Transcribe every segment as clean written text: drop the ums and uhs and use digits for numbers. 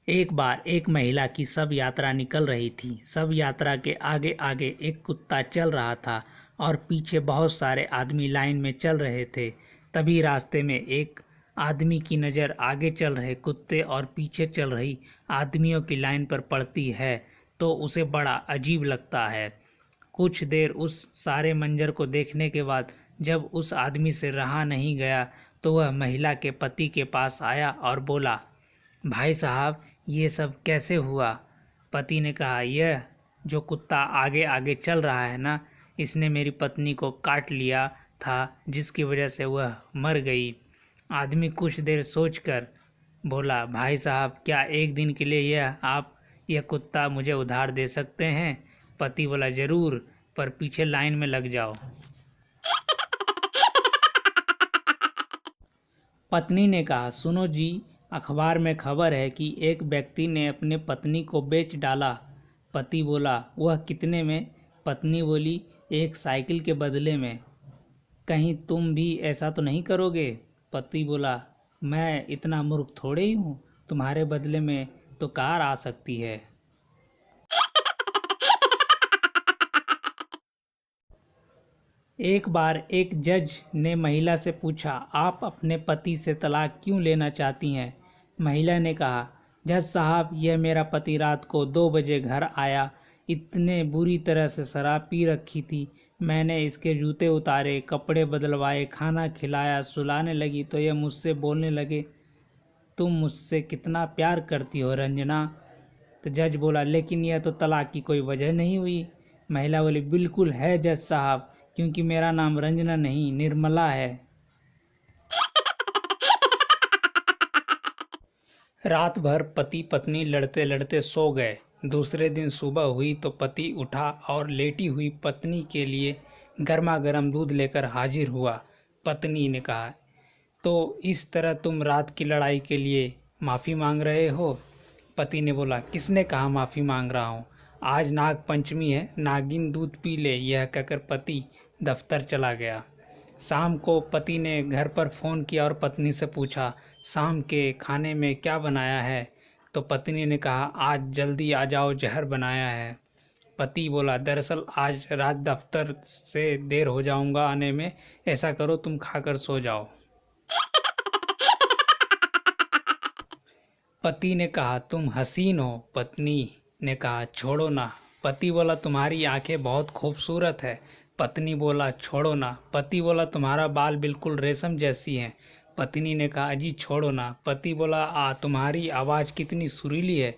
एक बार एक महिला की सब यात्रा निकल रही थी। सब यात्रा के आगे आगे एक कुत्ता चल रहा था और पीछे बहुत सारे आदमी लाइन में चल रहे थे। तभी रास्ते में एक आदमी की नज़र आगे चल रहे कुत्ते और पीछे चल रही आदमियों की लाइन पर पड़ती है तो उसे बड़ा अजीब लगता है। कुछ देर उस सारे मंजर को देखने के बाद जब उस आदमी से रहा नहीं गया तो वह महिला के पति के पास आया और बोला, भाई साहब, ये सब कैसे हुआ? पति ने कहा, यह जो कुत्ता आगे आगे चल रहा है ना, इसने मेरी पत्नी को काट लिया था, जिसकी वजह से वह मर गई। आदमी कुछ देर सोचकर बोला, भाई साहब, क्या एक दिन के लिए आप यह कुत्ता मुझे उधार दे सकते हैं? पति बोला, जरूर, पर पीछे लाइन में लग जाओ। पत्नी ने कहा, सुनो जी, अखबार में खबर है कि एक व्यक्ति ने अपने पत्नी को बेच डाला। पति बोला, वह कितने में? पत्नी बोली, एक साइकिल के बदले में। कहीं तुम भी ऐसा तो नहीं करोगे? पति बोला, मैं इतना मूर्ख थोड़े ही हूँ, तुम्हारे बदले में तो कार आ सकती है। एक बार एक जज ने महिला से पूछा, आप अपने पति से तलाक क्यों लेना चाहती हैं? महिला ने कहा, जज साहब, यह मेरा पति रात को 2 बजे घर आया, इतने बुरी तरह से शराब पी रखी थी। मैंने इसके जूते उतारे, कपड़े बदलवाए, खाना खिलाया, सुलाने लगी तो यह मुझसे बोलने लगे, तुम मुझसे कितना प्यार करती हो रंजना। तो जज बोला, लेकिन यह तो तलाक की कोई वजह नहीं हुई। महिला बोली, बिल्कुल है जज साहब, क्योंकि मेरा नाम रंजना नहीं, निर्मला है। रात भर पति पत्नी लड़ते लड़ते सो गए। दूसरे दिन सुबह हुई तो पति उठा और लेटी हुई पत्नी के लिए गर्मा गर्म दूध लेकर हाजिर हुआ। पत्नी ने कहा, तो इस तरह तुम रात की लड़ाई के लिए माफ़ी मांग रहे हो? पति ने बोला, किसने कहा माफ़ी मांग रहा हूँ? आज नाग पंचमी है, नागिन दूध पी ले। यह कहकर पति दफ्तर चला गया। शाम को पति ने घर पर फ़ोन किया और पत्नी से पूछा, शाम के खाने में क्या बनाया है? तो पत्नी ने कहा, आज जल्दी आ जाओ, जहर बनाया है। पति बोला, दरअसल आज रात दफ्तर से देर हो जाऊंगा आने में, ऐसा करो तुम खाकर सो जाओ। पति ने कहा, तुम हसीन हो। पत्नी ने कहा, छोड़ो ना। पति बोला, तुम्हारी आंखें बहुत खूबसूरत है। पत्नी बोला, छोड़ो ना। पति बोला, तुम्हारा बाल बिल्कुल रेशम जैसी हैं। पत्नी ने कहा, अजी छोड़ो ना। पति बोला, तुम्हारी आवाज़ कितनी सुरीली है।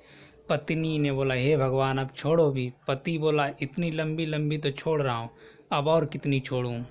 पत्नी ने बोला, हे भगवान, अब छोड़ो भी। पति बोला, इतनी लंबी लंबी तो छोड़ रहा हूँ, अब और कितनी छोड़ूं?